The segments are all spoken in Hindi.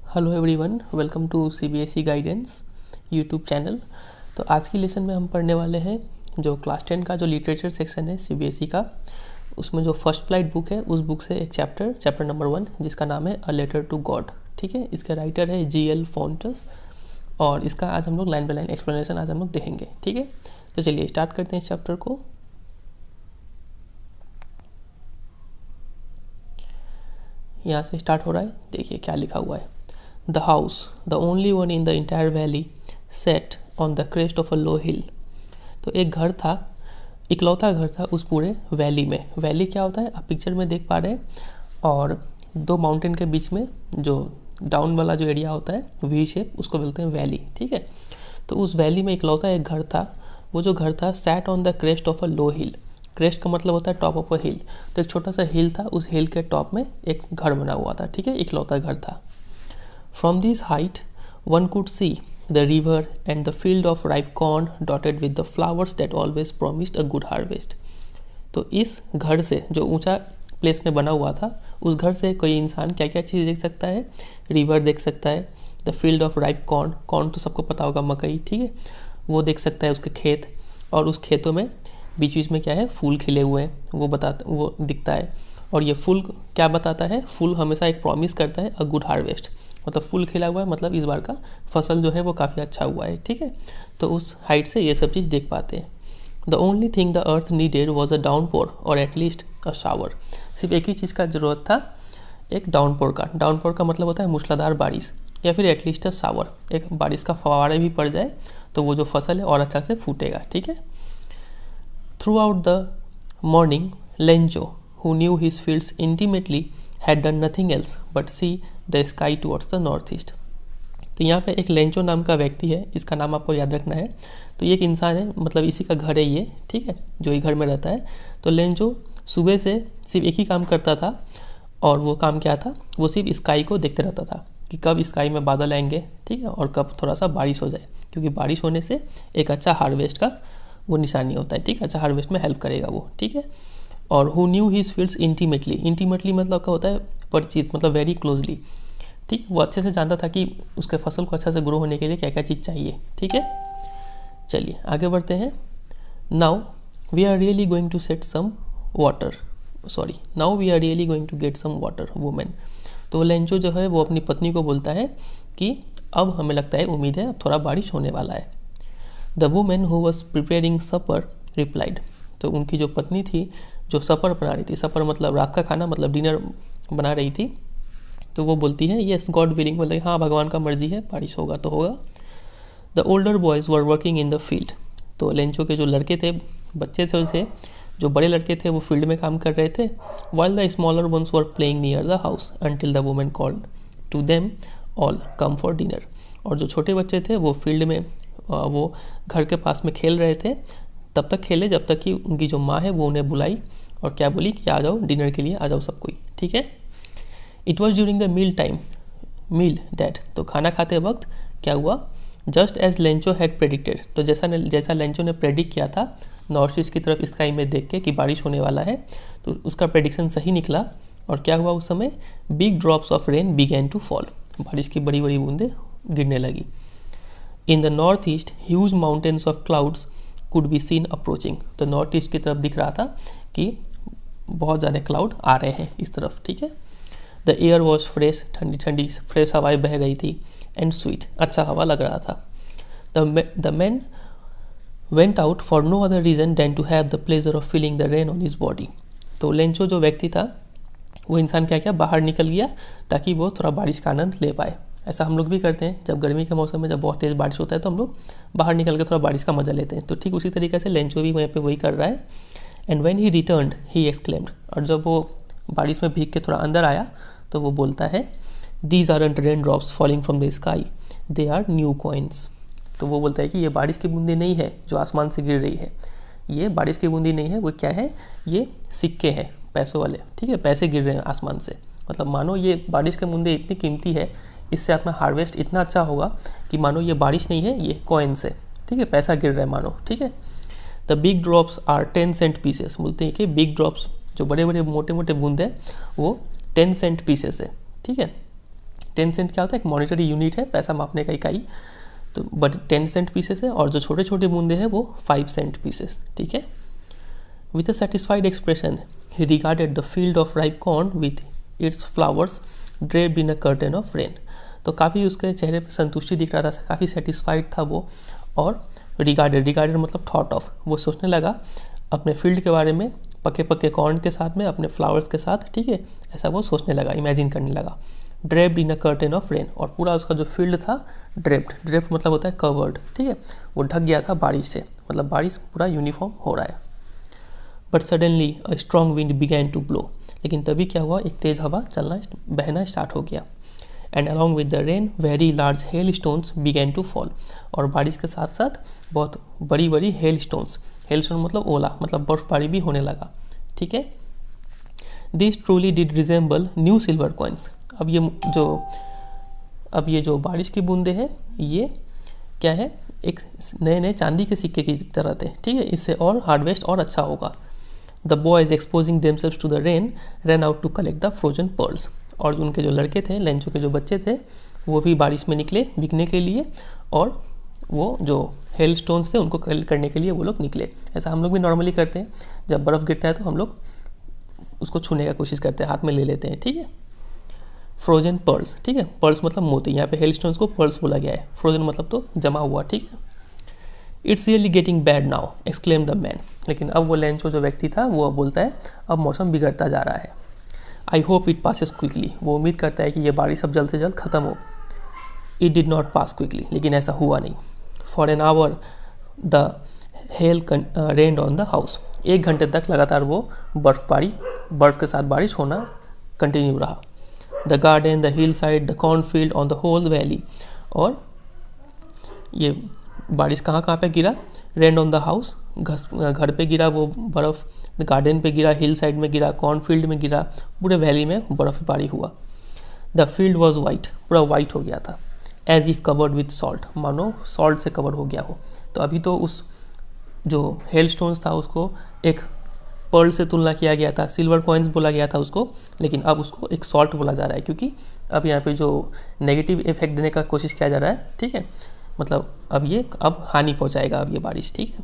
Hello everyone, welcome to CBSE guidance YouTube channel. तो आज की लेसन में हम पढ़ने वाले हैं जो क्लास 10 का जो लिटरेचर सेक्शन है सीबीएसई का, उसमें जो फर्स्ट फ्लाइट बुक है उस बुक से एक चैप्टर नंबर 1 जिसका नाम है अ लेटर टू गॉड। ठीक है, इसका राइटर है जीएल फोंटस और इसका आज हम लोग लाइन बाय लाइन एक्सप्लेनेशन आज हम लोग देखेंगे। ठीक है, तो चलिए स्टार्ट करते हैं इस चैप्टर को। यहाँ से स्टार्ट हो रहा है, देखिए क्या लिखा हुआ है। The house, the only one in the entire valley, sat on the crest of a low hill. तो एक घर था, इकलौता घर था उस पूरे वैली में। वैली क्या होता है आप पिक्चर में देख पा रहे हैं, और दो माउंटेन के बीच में जो डाउन वाला जो एरिया होता है वी शेप, उसको बोलते हैं वैली। ठीक है, तो उस वैली में इकलौता एक घर था। वो जो घर था sat on the crest of a low hill. Crest का मतलब होता है टॉप ऑफ अ हिल, तो एक छोटा सा हिल था, उस हिल के टॉप में एक घर बना हुआ था। ठीक है, इकलौता घर था। From this height, one could see the river and the field of ripe corn dotted with the flowers that always promised a good harvest. तो इस घर से, जो ऊंचा प्लेस में बना हुआ था, उस घर से कोई इंसान क्या क्या चीज़ देख सकता है। रिवर देख सकता है, the field of ripe corn, corn तो सबको पता होगा मकई, ठीक है, वो देख सकता है, उसके खेत, और उस खेतों में बीच बीच में क्या है फूल खिले हुए हैं, वो दिखता है। और ये फूल क्या बताता है, फूल हमेशा एक प्रॉमिस करता है अ गुड हार्वेस्ट, मतलब फूल खिला हुआ है, मतलब इस बार का फसल जो है वो काफ़ी अच्छा हुआ है। ठीक है, तो उस हाइट से ये सब चीज़ देख पाते हैं। The only thing the earth needed was a downpour और एटलीस्ट अ शावर। सिर्फ एक ही चीज़ का ज़रूरत था, एक डाउनपोर का। डाउनपोर का मतलब होता है मूसलाधार बारिश, या फिर एटलीस्ट अ शावर, एक बारिश का फवारे भी पड़ जाए तो वो जो फसल है और अच्छा से फूटेगा। ठीक है, throughout the morning Lencho, who knew his fields intimately, had done nothing else but see the sky towards the northeast. तो यहाँ पे एक लेंचो नाम का व्यक्ति है, इसका नाम आपको याद रखना है। तो ये एक इंसान है, मतलब इसी का घर है ये, ठीक है, जो ये घर में रहता है। तो लेंचो सुबह से सिर्फ एक ही काम करता था, और वो काम क्या था, वो सिर्फ स्काई को देखते रहता था कि कब स्काई में बादल आएंगे, ठीक है, और कब थोड़ा सा बारिश हो जाए, क्योंकि बारिश होने से एक अच्छा हार्वेस्ट का वो निशानी होता है। ठीक है, अच्छा हार्वेस्ट में हेल्प करेगा वो। ठीक है, और who knew his fields intimately, intimately मतलब क्या होता है परिचित, मतलब वेरी क्लोजली। ठीक, वो अच्छे से जानता था कि उसके फसल को अच्छा से ग्रो होने के लिए क्या क्या चीज़ चाहिए। ठीक है, चलिए आगे बढ़ते हैं। Now we are really going to set some water, now we are really going to get some water women. तो लेंचो जो है वो अपनी पत्नी को बोलता है कि अब हमें लगता है, उम्मीद है, अब थोड़ा बारिश होने वाला है। The women who was preparing supper replied. तो उनकी जो पत्नी थी जो सफ़र बना रही थी, सफ़र मतलब रात का खाना, मतलब डिनर बना रही थी, तो वो बोलती है येस गॉड विलिंग, मतलब हाँ भगवान का मर्जी है, बारिश होगा तो होगा। The older boys were working in the field. तो लेंचो के जो लड़के थे, बच्चे थे, जो बड़े लड़के थे वो फील्ड में काम कर रहे थे। While the smaller ones were playing near the house until the women called to them all come for dinner. और जो छोटे बच्चे थे वो फील्ड में, वो घर के पास में खेल रहे थे, तब तक खेले जब तक कि उनकी जो माँ है वो उन्हें बुलाई और क्या बोली कि आ जाओ डिनर के लिए, आ जाओ सब कोई। ठीक है, it was during the meal that. तो खाना खाते वक्त क्या हुआ, just as Lencho had predicted. तो जैसा लेंचो ने प्रेडिक्ट किया था नॉर्थ ईस्ट की तरफ स्काई में देख के कि बारिश होने वाला है, तो उसका प्रेडिक्शन सही निकला। और क्या हुआ उस समय, big drops of rain began to fall. बारिश की बड़ी बड़ी बूंदें गिरने लगी। In the north east huge mountains of clouds could be seen approaching. तो नॉर्थ ईस्ट की तरफ दिख रहा था कि बहुत ज़्यादा क्लाउड आ रहे हैं इस तरफ। ठीक है, द एयर वॉज फ्रेश, ठंडी ठंडी फ्रेश हवाएं बह रही थी, एंड स्वीट, अच्छा हवा लग रहा था। The man went out for no other reason than to have the pleasure of feeling the rain on his body. तो लेंचो जो व्यक्ति था, वो इंसान क्या क्या बाहर निकल गया ताकि वो थोड़ा बारिश का आनंद ले पाए। ऐसा हम लोग भी करते हैं, जब गर्मी के मौसम में जब बहुत तेज़ बारिश होता है तो हम लोग बाहर निकल के थोड़ा बारिश का मजा लेते हैं। तो ठीक उसी तरीके से लेंचो भी वहाँ पे वही कर रहा है। And when he returned he exclaimed. और जब वो बारिश में भीग के थोड़ा अंदर आया तो वो बोलता है, these aren't rain drops falling from the sky, they are new coins. तो वो बोलता है कि ये बारिश की बूंदी नहीं है जो आसमान से गिर रही है, ये बारिश की बूंदी नहीं है, वो क्या है, ये सिक्के हैं पैसों वाले। ठीक है, पैसे गिर रहे हैं आसमान से, मतलब मानो ये बारिश की बूंदी इतनी कीमती है, इससे अपना हार्वेस्ट इतना अच्छा होगा कि मानो ये बारिश नहीं है, ये कॉइन्स है। ठीक है, पैसा गिर रहा है मानो। ठीक है, the big drops are 10 cent pieces. बोलते हैं कि बिग ड्रॉप्स, जो बड़े बड़े मोटे मोटे बूंद हैं, वो 10 सेंट पीसेस है। ठीक है, 10 सेंट क्या होता है, एक मॉनिटरी यूनिट है, पैसा मापने का इकाई, तो बट 10 सेंट पीसेस है, और जो छोटे छोटे बूंदे हैं वो 5 सेंट पीसेस, ठीक है। With a satisfied expression he regarded the field of ripe corn with its flowers draped in a curtain of rain. तो काफ़ी उसके चेहरे पर संतुष्टि दिख रहा था, काफ़ी सेटिस्फाइड था वो, और रिगार्डेड मतलब थॉट ऑफ, वो सोचने लगा अपने फील्ड के बारे में, पके पके कॉर्न के साथ में, अपने फ्लावर्स के साथ, ठीक है, ऐसा वो सोचने लगा, इमेजिन करने लगा। Draped in a curtain of rain, और पूरा उसका जो फील्ड था ड्रेप्ड मतलब होता है कवर्ड, ठीक है, वो ढक गया था बारिश से, मतलब बारिश पूरा यूनिफॉर्म हो रहा है। But suddenly a strong wind began to blow, लेकिन तभी क्या हुआ, एक तेज़ हवा बहना स्टार्ट हो गया। And along with the rain very large hail stones began to fall, और बारिश के साथ साथ बहुत बड़ी बड़ी हेल स्टोन मतलब ओला, मतलब बर्फबारी भी होने लगा, ठीक है। This truly did resemble new silver coins. अब ये जो बारिश की बूंदे हैं, ये क्या है, एक नए नए चांदी के सिक्के की तरह थे, ठीक है, इससे और हार्वेस्ट और अच्छा होगा। The boys exposing themselves to the rain run out to collect the frozen pearls, और उनके जो लड़के थे, लेंचो के जो बच्चे थे, वो भी बारिश में निकले बिकने के लिए, और वो जो हेल स्टोन्स थे उनको कलेक्ट करने के लिए वो लोग निकले। ऐसा हम लोग भी नॉर्मली करते हैं, जब बर्फ़ गिरता है तो हम लोग उसको छूने का कोशिश करते हैं, हाथ में ले लेते हैं, ठीक है। फ्रोजन पर्ल्स, ठीक है, पर्ल्स मतलब मोती, यहाँ पे हेल स्टोन्स को पर्ल्स बोला गया है, फ्रोजन मतलब तो जमा हुआ, ठीक है। It's really getting bad now exclaim the man, लेकिन अब वो लेंचो जो व्यक्ति था वो बोलता है अब मौसम बिगड़ता जा रहा है। I hope it passes quickly, वो उम्मीद करता है कि ये बारिश अब जल्द से जल्द ख़त्म हो। It did not pass quickly, लेकिन ऐसा हुआ नहीं। For an hour the hell rained on the house, 1 घंटे तक लगातार वो बर्फ़ के साथ बारिश होना कंटिन्यू रहा। The garden, the hill side, the cornfield, on the whole valley, और ये बारिश कहाँ कहाँ पे गिरा, रेन्ड ऑन द हाउस, घर पे गिरा वो बर्फ़, गार्डन पे गिरा, हिल साइड में गिरा, कॉर्नफील्ड में गिरा, पूरे वैली में बर्फ़बारी हुआ। द फील्ड वॉज वाइट, पूरा वाइट हो गया था। As if covered with salt, मानो सॉल्ट से कवर हो गया हो। तो अभी तो उस जो हेल स्टोन्स था उसको एक पर्ल से तुलना किया गया था, सिल्वर कॉइन्स बोला गया था उसको, लेकिन अब उसको एक सॉल्ट बोला जा रहा है, क्योंकि अब यहाँ पे जो नेगेटिव इफेक्ट देने का कोशिश किया जा रहा है, ठीक है, मतलब अब हानि पहुँचाएगा अब ये बारिश, ठीक है।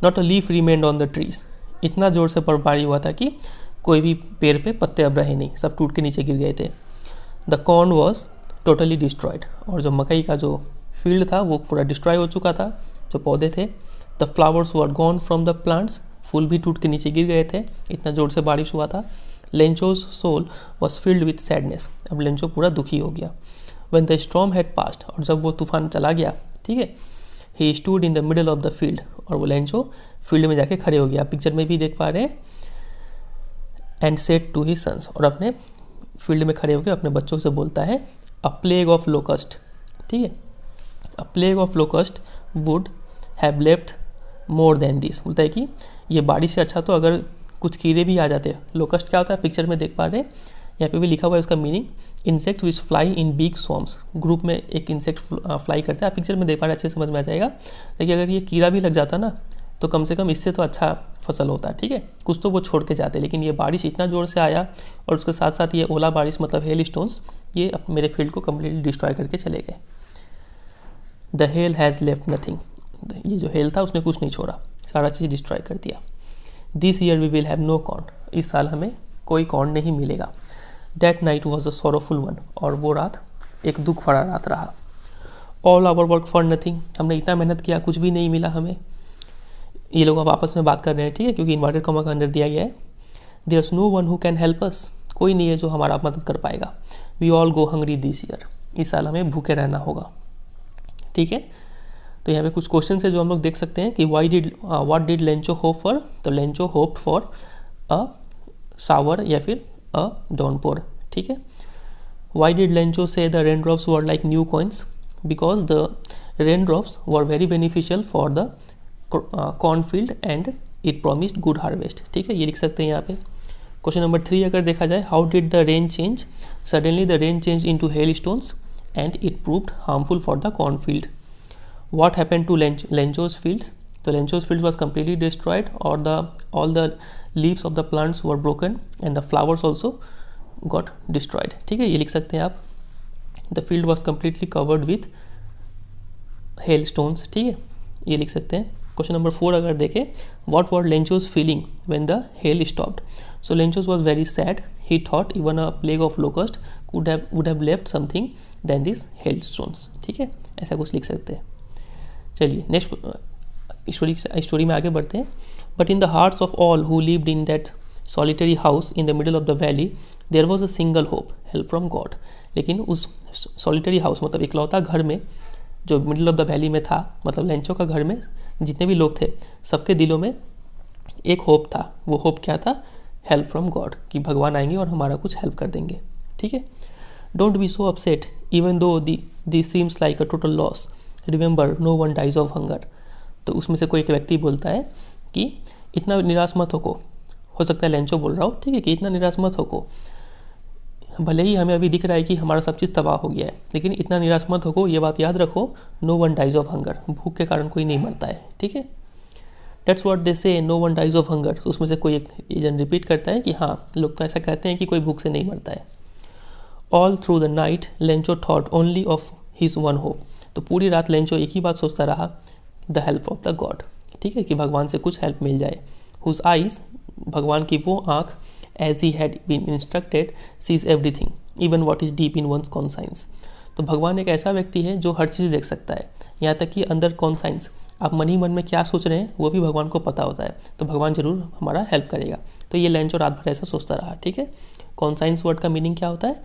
Not a leaf remained on the trees, इतना ज़ोर से बर्फबारी हुआ था कि कोई भी पेड़ पे पत्ते अब रहे नहीं, सब टूट के नीचे गिर गए थे। The corn was totally destroyed, और जो मकई का जो फील्ड था वो पूरा डिस्ट्रॉय हो चुका था, जो पौधे थे। The flowers were gone from the plants, फूल भी टूट के नीचे गिर गए थे, इतना ज़ोर से बारिश हुआ था। Lencho's soul was filled with sadness, अब लेंचो पूरा दुखी हो गया। When the storm had passed, और जब वो तूफान चला गया, ठीक है, he stood in the middle of the field, और वो लेंचो फील्ड में जाके खड़े हो गया, पिक्चर में भी देख पा रहे हैं। And said to his sons, और अपने फील्ड में खड़े होकर अपने बच्चों से बोलता है, अ प्लेग ऑफ लोकस्ट, ठीक है, अ plague of locust would have left more than this, बोलता है कि ये बारिश से अच्छा तो अगर कुछ कीड़े भी आ जाते। लोकस्ट क्या होता है, पिक्चर में देख पा रहे हैं, यहाँ पे भी लिखा हुआ है उसका meaning, insect which fly in big swarms, group में एक इंसेक्ट फ्लाई करता है, आप पिक्चर में देख पा रहे हैं, अच्छे समझ में आ जाएगा। लेकिन अगर ये कीड़ा भी लग जाता ना तो कम से कम इससे तो अच्छा फसल होता, ठीक है, कुछ तो वो छोड़ के जाते, लेकिन ये बारिश इतना ज़ोर से आया और उसके साथ साथ ये ओला बारिश मतलब हेल स्टोन्स, ये मेरे फील्ड को कम्प्लीटली डिस्ट्रॉय करके चले गए। The hell has left nothing, ये जो हेल था उसने कुछ नहीं छोड़ा, सारा चीज़ डिस्ट्रॉय कर दिया। This year we will have no corn, इस साल हमें कोई कॉर्न नहीं मिलेगा। That night was a sorrowful one, और वो रात एक दुख भरा रात रहा। All our work for nothing, हमने इतना मेहनत किया कुछ भी नहीं मिला हमें। ये लोग अब आपस में बात कर रहे हैं, ठीक है, क्योंकि इन्वर्टेड कॉमा का अंदर दिया गया है। There is no one who can help us, कोई नहीं है जो हमारा मदद कर पाएगा। We all go hungry this year, इस साल हमें भूखे रहना होगा, ठीक है। तो यहाँ पे कुछ क्वेश्चन है जो हम लोग देख सकते हैं कि what did Lencho hope for, तो लेंचो होप्ड फॉर अ सावर या फिर अ डाउनपोर, ठीक है। वाई डिड लेंचो से the rain drops were like new coins, because the rain drops were very beneficial for the cornfield and it promised good harvest, ठीक है, ये लिख सकते हैं यहाँ पे। क्वेश्चन नंबर 3 अगर देखा जाए, how did the rain change, suddenly the rain change into hail stones and it proved harmful for the cornfield. What happened to Lencho's fields? So Lencho's fields was completely destroyed, or all the leaves of the plants were broken and the flowers also got destroyed, ठीक है, ये लिख सकते हैं आप। The field was completely covered with hello stones, ठीक है, ये लिख सकते हैं। क्वेश्चन नंबर 4 अगर देखें, what were Lencho's feeling when the hail stopped. So Lencho's was very sad, he thought even a plague of locust would have left something than this hail stones, ठीक है, ऐसा कुछ लिख सकते हैं। चलिए नेक्स्ट स्टोरी में आगे बढ़ते हैं। But in the hearts of all who lived in that solitary house in the middle of the valley there was a single hope, help from God. लेकिन उस सॉलिटरी हाउस मतलब इकलौता घर में जो मिडिल ऑफ द वैली में था, मतलब लेंचो का घर में जितने भी लोग थे सबके दिलों में एक होप था। वो होप क्या था? हेल्प फ्रॉम गॉड, कि भगवान आएंगे और हमारा कुछ हेल्प कर देंगे, ठीक है। Don't be so upset even though this seems like a total loss, remember no one dies of hunger. तो उसमें से कोई एक व्यक्ति बोलता है कि इतना निराश मत हो सकता है लेंचो बोल रहा हो, ठीक है, कि इतना निराश मत हो, भले ही हमें अभी दिख रहा है कि हमारा सब चीज़ तबाह हो गया है, लेकिन इतना निराश मत हो, ये बात याद रखो, no one dies of hunger, भूख के कारण कोई नहीं मरता है, ठीक है। That's what they say, no one dies of hunger. तो उसमें से कोई एक एजेंट रिपीट करता है कि हाँ, लोग तो ऐसा कहते हैं कि कोई भूख से नहीं मरता है। All through the night Lencho thought only of his one hope. तो पूरी रात लेंचो एक ही बात सोचता रहा, the help of the God, ठीक है, कि भगवान से कुछ हेल्प मिल जाए। हुज आइज, भगवान की वो आँख, as he had been instructed sees everything even what is deep in one's conscience। तो भगवान एक ऐसा व्यक्ति है जो हर चीज़ देख सकता है, यहाँ तक कि अंदर कॉन्साइंस, आप मन ही मन में क्या सोच रहे हैं वो भी भगवान को पता होता है, तो भगवान जरूर हमारा हेल्प करेगा। तो ये लेंचो रात भर ऐसा सोचता रहा, ठीक है। कॉन्साइंस वर्ड का मीनिंग क्या होता है?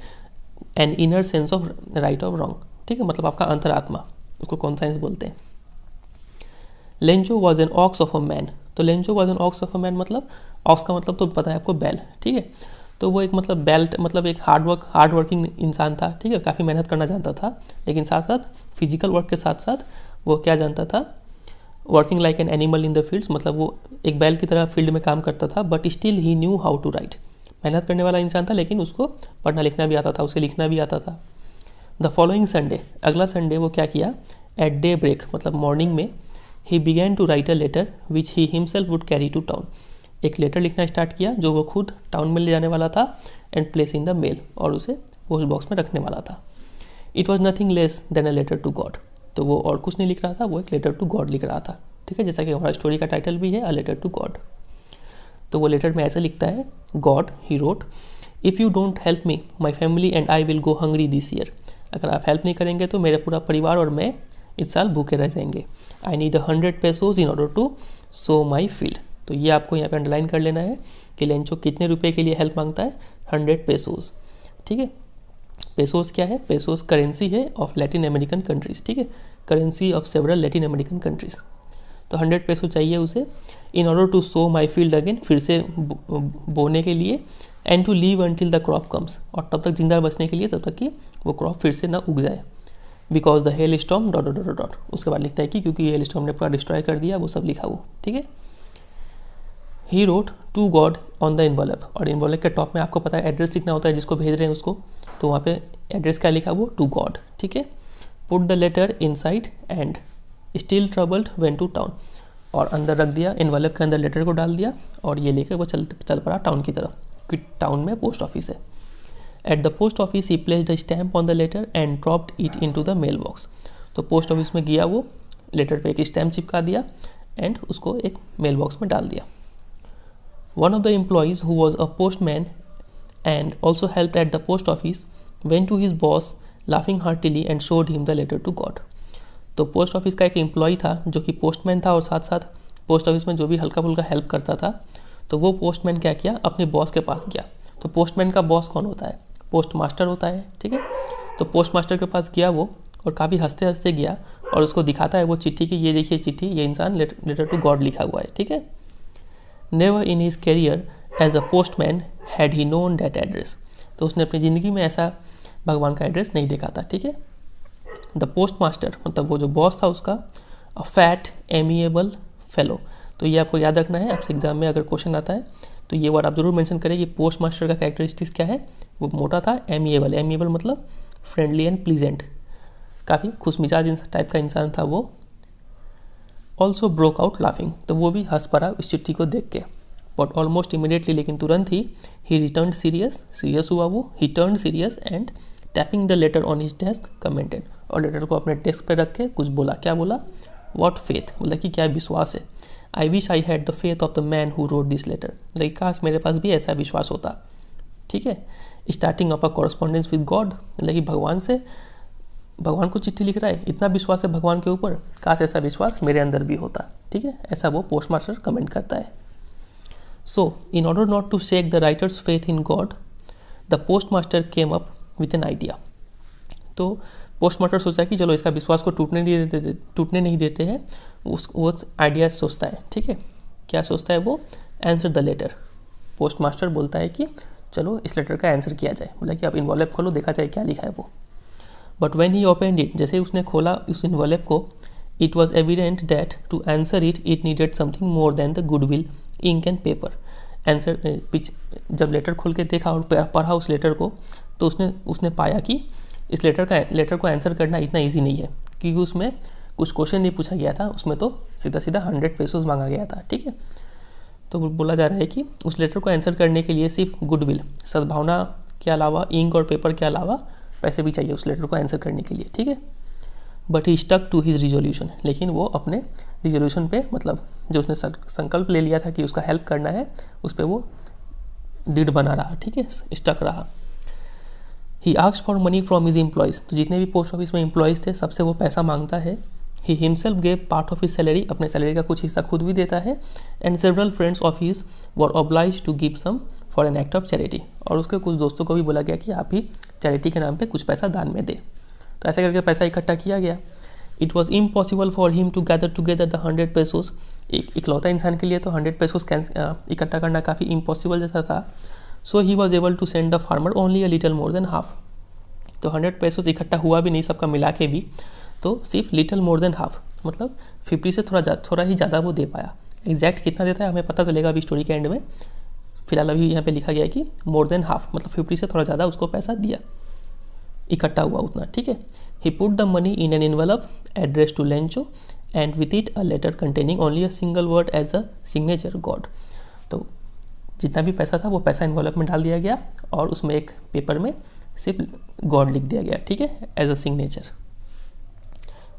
An inner sense of right और रॉन्ग, ठीक है, मतलब आपका अंतरात्मा, उसको कॉन्साइंस बोलते हैं। Lencho was an ox of a man. तो Lencho was an ox of a man मतलब ऑक्स का मतलब तो पता है आपको, बैल, ठीक है। तो वो एक मतलब बैल मतलब एक हार्ड वर्किंग इंसान था, ठीक है, काफ़ी मेहनत करना जानता था, लेकिन साथ साथ फिजिकल वर्क के साथ साथ वो क्या जानता था? Working like an animal in the fields, मतलब वो एक बैल की तरह फील्ड में काम करता था, but still he knew how to write. मेहनत करने वाला इंसान था, लेकिन उसको पढ़ना लिखना भी आता था, उसे लिखना भी आता था। द फॉलोइंग संडे, अगला संडे वो क्या किया? एट डे ब्रेक मतलब मॉर्निंग में, he began to write a letter which he himself would carry to town. एक लेटर लिखना स्टार्ट किया जो वो खुद टाउन में ले जाने वाला था, and place in the mail, और उसे पोस्ट बॉक्स में रखने वाला था। It was nothing less than a letter to God. तो वो और कुछ नहीं लिख रहा था, वो एक लेटर टू गॉड लिख रहा था, ठीक है, जैसा कि हमारा स्टोरी का टाइटल भी है, अ लेटर टू गॉड। तो वो लेटर में ऐसे लिखता है, God, he wrote, if you don't help me my family and I will go hungry this year. अगर आप हेल्प नहीं करेंगे तो मेरा पूरा परिवार और मैं इस साल भूखे रह जाएंगे। I need 100 pesos in order to sow my field. तो ये आपको यहाँ पे अंडरलाइन कर लेना है कि लेंचो कितने रुपए के लिए हेल्प मांगता है? 100 पेसोज, ठीक है। पेसोज क्या है? पेसोज करेंसी है ऑफ लैटिन अमेरिकन कंट्रीज, ठीक है, currency of several Latin American countries. तो 100 पेसो चाहिए उसे, in order to sow my field again, फिर से बोने के लिए, and to live until the crop comes, और तब तक जिंदा बचने के लिए, तब तक कि वो क्रॉप फिर से ना उग जाए। Because the hell storm dot dot dot dot, उसके बाद लिखता है कि क्योंकि हेल स्टॉर्म ने पूरा डिस्ट्रॉय कर दिया, वो सब लिखा वो, ठीक है। He wrote to God on the envelope, और इन्वॉल्व के टॉप में आपको पता है एड्रेस लिखना होता है जिसको भेज रहे हैं उसको, तो वहाँ पे एड्रेस क्या लिखा वो? टू गॉड, ठीक है। Put the letter inside and still troubled went to town, और अंदर रख दिया, इन्वॉल्व के अंदर लेटर को डाल दिया, और ये लेकर वो चल पड़ा टाउन की तरफ, कि टाउन में पोस्ट ऑफिस है। At the post office he placed the stamp on the letter and dropped it into the mail box. तो पोस्ट ऑफिस में गया वो, लेटर पे एक स्टैम्प चिपका दिया एंड उसको एक मेल बॉक्स में डाल दिया। One of the employees who was a postman and also helped at the post office went to his boss laughing heartily and showed him the letter to God. तो पोस्ट ऑफिस का एक एम्प्लॉय था जो कि पोस्टमैन था, और साथ साथ पोस्ट ऑफिस में जो भी हल्का फुल्का हेल्प करता था, तो वो पोस्टमैन क्या किया? अपने बॉस के पास गया। तो पोस्टमैन का बॉस कौन होता है? पोस्ट मास्टर होता है, ठीक है। तो पोस्ट मास्टर के पास गया वो, और काफ़ी हंसते हंसते गया, और उसको दिखाता है वो चिट्ठी की, ये देखिए चिट्ठी, ये इंसान लेटर टू गॉड लिखा हुआ है, ठीक है। Never in his career as a postman had he known that address. तो उसने अपनी ज़िंदगी में ऐसा भगवान का एड्रेस नहीं देखा था, ठीक है। द पोस्ट मास्टर मतलब वो जो बॉस था उसका, अ फैट एमिएबल फेलो। तो ये आपको याद रखना है, आपसे एग्जाम में अगर क्वेश्चन आता है तो ये वर्ड आप जरूर मेंशन करें कि पोस्ट मास्टर का कैरेक्टरिस्टिक्स क्या है। वो मोटा था, एमिएबल मतलब फ्रेंडली एंड प्लीजेंट, काफ़ी खुशमिजाज टाइप का इंसान था वो। ऑल्सो ब्रोक आउट लाफिंग, तो वो भी हंस पड़ा इस चिट्ठी को देख के, बट ऑलमोस्ट इमीडिएटली, लेकिन तुरंत ही रिटर्न सीरियस हुआ वो, ही turn serious and tapping the later on his desk commented, और लेटर को अपने डेस्क पे रख के कुछ बोला, क्या बोला, व्हाट फेथ, मतलब कि क्या विश्वास है, I wish I had the faith of the man who wrote this letter, मतलब काश मेरे पास भी ऐसा विश्वास होता, ठीक है। Starting of a correspondence with God, मतलब कि भगवान को चिट्ठी लिख रहा है, इतना विश्वास है भगवान के ऊपर, काश ऐसा विश्वास मेरे अंदर भी होता, ठीक है, ऐसा वो पोस्ट मास्टर कमेंट करता है। So in order not to shake the writer's faith in God, the postmaster came up with an idea. तो पोस्ट मास्टर सोचा कि चलो इसका विश्वास को टूटने नहीं देते हैं, वो आइडिया सोचता है, ठीक है। क्या सोचता है वो, answer the letter. Postmaster बोलता है कि चलो इस लेटर का आंसर किया जाए, मतलब कि आप इन्वॉल्व खोलो, देखा जाए क्या लिखा है वो। But when he opened it, जैसे ही उसने खोला उस इन्वॉल्व को, it was evident that to answer it needed something more than the goodwill, ink and paper. जब लेटर खोल के देखा और पढ़ा उस लेटर को, तो उसने पाया कि इस लेटर को आंसर करना इतना ईजी नहीं है, क्योंकि उसमें कुछ क्वेश्चन नहीं पूछा गया था, उसमें तो सीधा 100 पेसोस मांगा गया था, ठीक है। तो बोला जा रहा है कि उस लेटर को आंसर करने के लिए सिर्फ गुडविल, सद्भावना के अलावा, इंक और पेपर के अलावा पैसे भी चाहिए उस लेटर को आंसर करने के लिए, ठीक है। But he stuck to his resolution, लेकिन वो अपने रिजोल्यूशन पे, मतलब जो उसने संकल्प ले लिया था कि उसका हेल्प करना है, उस पर वो डिड बना रहा, ठीक है, स्टक रहा। He asked for money from his employees, तो जितने भी पोस्ट ऑफिस में एम्प्लॉयज़ थे सबसे वो पैसा मांगता है। He himself gave part of his salary, अपने सैलरी का कुछ हिस्सा खुद भी देता है। And several friends of his were obliged to give some for an act of charity, और उसके कुछ दोस्तों को भी बोला गया कि आप ही चैरिटी के नाम पे कुछ पैसा दान में दे। तो ऐसे करके पैसा इकट्ठा किया गया। It was impossible for him to gather together the 100 pesos, एक इकलौता इंसान के लिए तो 100 पेसोस इकट्ठा करना काफ़ी इम्पॉसिबल जैसा था। So he was able to send the farmer only a little more than half, तो 100 पेसोस इकट्ठा हुआ भी नहीं सबका मिला के भी, तो सिर्फ लिटल मोर देन हाफ, मतलब 50 से थोड़ा ही ज़्यादा वो दे पाया। एग्जैक्ट कितना देता है हमें पता चलेगा अभी स्टोरी के एंड में, फिलहाल अभी यहाँ पे लिखा गया है कि मोर देन हाफ, मतलब 50 से थोड़ा ज़्यादा उसको पैसा दिया, इकट्ठा हुआ उतना, ठीक है। He put the money in an envelope address to Lencho and with it a letter containing only a single word as a signature God, तो जितना भी पैसा था वो पैसा एनवेलप में डाल दिया गया और उसमें एक पेपर में सिर्फ गॉड लिख दिया गया, ठीक है, एज अ सिग्नेचर।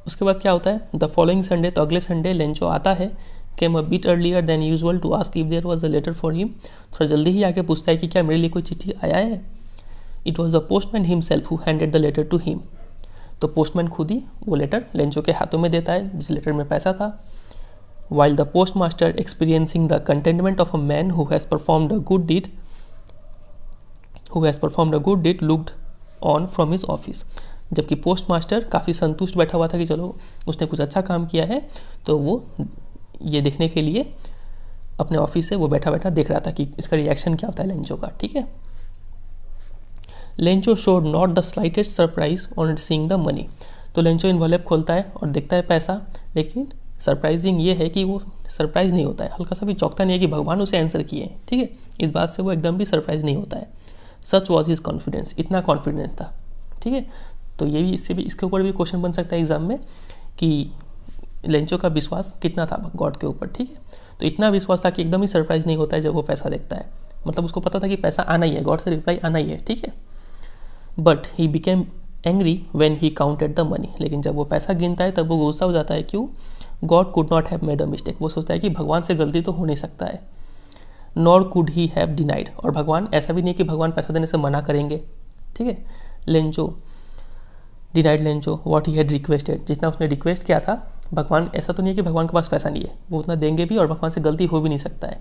उसके बाद क्या होता है, द फॉलोइंग संडे, तो अगले संडे लेंचो आता है, came a bit earlier than usual to ask if there was a letter for him, थोड़ा जल्दी ही आके पूछता है कि क्या मेरे लिए कोई चिट्ठी आया है। It was the postman himself who handed the letter to him, तो पोस्टमैन खुद ही वो लेटर लेंचो के हाथों में देता है जिस लेटर में पैसा था। While the postmaster experiencing the contentment of a man who has performed a good deed looked on from his office, जबकि पोस्ट मास्टर काफ़ी संतुष्ट बैठा हुआ था कि चलो उसने कुछ अच्छा काम किया है, तो वो ये देखने के लिए अपने ऑफिस से वो बैठा बैठा देख रहा था कि इसका रिएक्शन क्या होता है लेंचो का, ठीक है। Lencho showed not the slightest surprise on seeing the money, तो लेंचो इन्वॉल्व खोलता है और देखता है पैसा, लेकिन सरप्राइजिंग ये है कि वो सरप्राइज नहीं होता है, हल्का सा भी चौंकता नहीं है कि भगवान उसे आंसर किए, ठीक है, इस बात से वो एकदम भी सरप्राइज नहीं होता है। सच वॉज हिज कॉन्फिडेंस, इतना कॉन्फिडेंस था, ठीक है। तो ये भी इसके ऊपर भी क्वेश्चन बन सकता है एग्जाम में कि लेंचो का विश्वास कितना था गॉड के ऊपर, ठीक है। तो इतना विश्वास था कि एकदम ही सरप्राइज नहीं होता है जब वो पैसा देखता है, मतलब उसको पता था कि पैसा आना ही है, गॉड से रिप्लाई आना ही है, ठीक है। But he became angry when he counted the money, लेकिन जब वो पैसा गिनता है तब वो गुस्सा हो जाता है, क्यों, God could not have made a mistake, वो सोचता है कि भगवान से गलती तो हो नहीं सकता है। Nor could he have denied, और भगवान ऐसा भी नहीं है कि भगवान पैसा देने से मना करेंगे, ठीक है। Lencho denied Lencho what he had requested, जितना उसने रिक्वेस्ट किया था, भगवान ऐसा तो नहीं है कि भगवान के पास पैसा नहीं है, वो उतना देंगे भी और भगवान से गलती हो भी नहीं सकता है,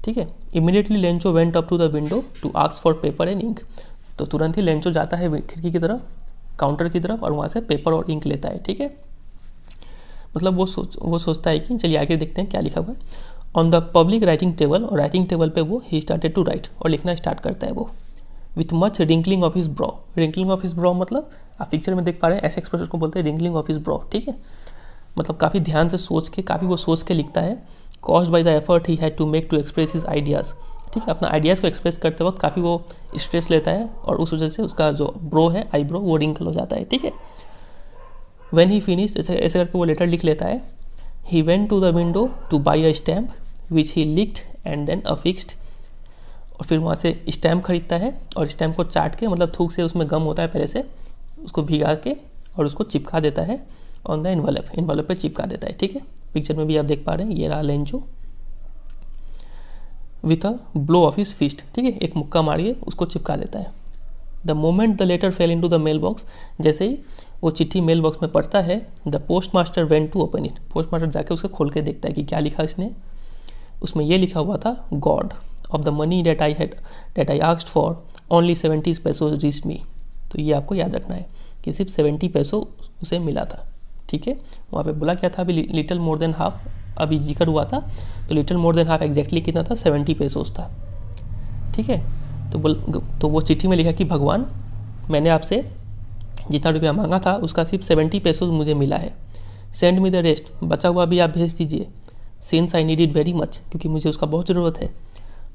ठीक है। Immediately Lencho went up to the window to ask for paper and ink, तो तुरंत ही लेंचो जाता है खिड़की की तरफ, काउंटर की तरफ, और वहाँ से पेपर और इंक लेता है, ठीक है। मतलब वो सोचता है कि चलिए आगे देखते हैं क्या लिखा हुआ है। On the public writing table, और राइटिंग टेबल पे वो ही स्टार्टेड टू राइट, और लिखना स्टार्ट करता है वो। With much wrinkling of his bro, wrinkling of his bro मतलब आप पिक्चर में देख पा रहे हैं, ऐसे एक्सप्रेशन को बोलते हैं रिंकलिंग ऑफ हिज ब्रो, ठीक है। मतलब काफ़ी ध्यान से वो सोच के लिखता है। Caused by the effort he had to make to express his ideas, ठीक है, अपना आइडियाज़ को एक्सप्रेस करते वक्त काफ़ी वो स्ट्रेस लेता है, और उस वजह से उसका जो ब्रो है, आईब्रो, वो रिंकल हो जाता है, ठीक है। व्हेन ही फिनिश्ड, ऐसे करके वो लेटर लिख लेता है। He went to the window to buy a stamp which he licked and then affixed और फिर वहाँ से स्टैम्प खरीदता है और स्टैम्प को चाट के, मतलब थूक से उसमें गम होता है पहले से, उसको भिगा के और उसको चिपका देता है ऑन द एनवलप पे चिपका देता है। ठीक है, पिक्चर में भी आप देख पा रहे हैं, ये रहा Lencho with a blow of his fist. ठीक है, एक मुक्का मारिए उसको चिपका देता है। The moment the letter fell into the mail box, जैसे ही वो चिट्ठी मेल बॉक्स में पड़ता है, the postmaster went to open it, postmaster जाके उसे खोल के देखता है कि क्या लिखा इसने। उसमें ये लिखा हुआ था, God of the money that I asked for only 70 pesos reached me. तो ये आपको याद रखना है कि सिर्फ 70 पैसों उसे मिला था। ठीक है, वहाँ पे बोला क्या था अभी, लिटिल मोर देन हाफ, अभी जिक्र हुआ था, तो little more than half exactly कितना था, 70 पैसोज था। ठीक है, तो वो चिट्ठी में लिखा कि भगवान, मैंने आपसे जितना रुपया मांगा था उसका सिर्फ 70 पैसोज मुझे मिला है। सेंड मी द रेस्ट, बचा हुआ भी आप भेज दीजिए। Since I need it very much, क्योंकि मुझे उसका बहुत ज़रूरत है।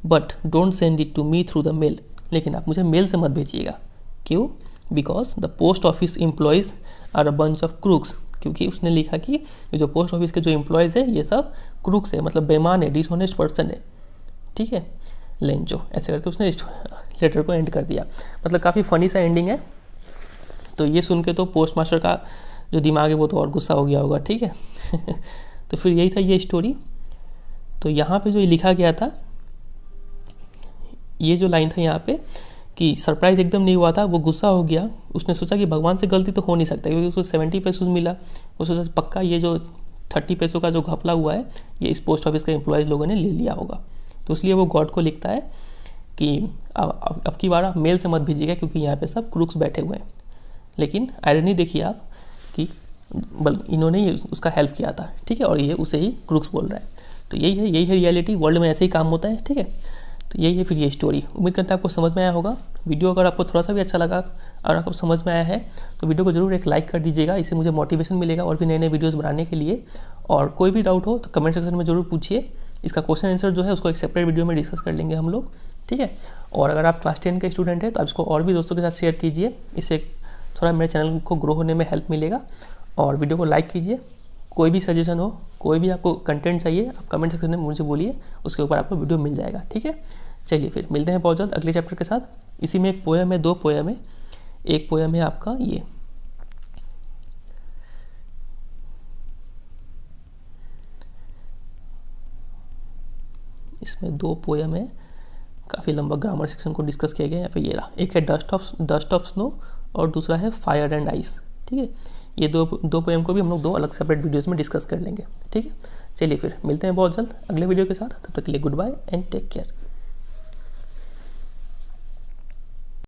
But don't send it to me through the mail, लेकिन आप मुझे मेल से मत भेजिएगा। क्यों? Because the post office employees are a bunch of crooks, क्योंकि उसने लिखा कि जो पोस्ट ऑफिस के जो एम्प्लॉयज़ है ये सब क्रूक्स है, मतलब बेईमान है, डिसऑनेस्ट पर्सन है। ठीक है, लेंजो, ऐसे करके उसने लेटर को एंड कर दिया। मतलब काफ़ी फ़नी सा एंडिंग है। तो ये सुन के तो पोस्ट मास्टर का जो दिमाग है वो तो और गुस्सा हो गया होगा। ठीक है तो फिर यही था ये स्टोरी। तो यहाँ पे जो ये लिखा गया था, ये जो लाइन था यहाँ पे कि सरप्राइज़ एकदम नहीं हुआ था, वो गुस्सा हो गया। उसने सोचा कि भगवान से गलती तो हो नहीं सकता, क्योंकि उसको 70 पैसों मिला। वो सोचा पक्का ये जो 30 पैसों का जो घपला हुआ है ये इस पोस्ट ऑफिस के एम्प्लॉयज़ लोगों ने ले लिया होगा। तो इसलिए वो गॉड को लिखता है कि अब की बार आप मेल से मत भेजिएगा, क्योंकि यहाँ पे सब क्रूक्स बैठे हुए हैं। लेकिन आयरनी देखिए आप कि इन्होंने ही उसका हेल्प किया था। ठीक है, और ये उसे ही क्रूक्स बोल रहा है। तो यही है रियलिटी, वर्ल्ड में ऐसे ही काम होता है। ठीक है, तो यही है फिर ये स्टोरी। उम्मीद करता है आपको समझ में आया होगा। वीडियो अगर आपको थोड़ा सा भी अच्छा लगा और आपको समझ में आया है तो वीडियो को जरूर एक लाइक कर दीजिएगा, इससे मुझे मोटिवेशन मिलेगा और भी नए नए वीडियोज़ बनाने के लिए। और कोई भी डाउट हो तो कमेंट सेक्शन में जरूर पूछिए। इसका क्वेश्चन आंसर जो है उसको एक सेपरेट वीडियो में डिस्कस कर लेंगे हम लोग। ठीक है, और अगर आप क्लास 10 के स्टूडेंट हैं तो आप इसको और भी दोस्तों के साथ शेयर कीजिए, इससे थोड़ा मेरे चैनल को ग्रो होने में हेल्प मिलेगा। और वीडियो को लाइक कीजिए। कोई भी सजेशन हो, कोई भी आपको कंटेंट चाहिए, आप कमेंट सेक्शन में मुझे बोलिए, उसके ऊपर आपको वीडियो मिल जाएगा। ठीक है, चलिए फिर मिलते हैं बहुत जल्द अगले चैप्टर के साथ। इसी में एक पोएम है, 2 पोएम है। एक पोएम है आपका ये, इसमें 2 पोएम है, काफ़ी लंबा ग्रामर सेक्शन को डिस्कस किया गया है। यहाँ पे ये रहा, एक है डस्ट ऑफ स्नो और दूसरा है फायर एंड आइस। ठीक है, ये दो पोएम को भी हम लोग 2 अलग सेपरेट वीडियोज़ में डिस्कस कर लेंगे। ठीक है, चलिए फिर मिलते हैं बहुत जल्द अगले वीडियो के साथ। तब तक के लिए goodbye and take care.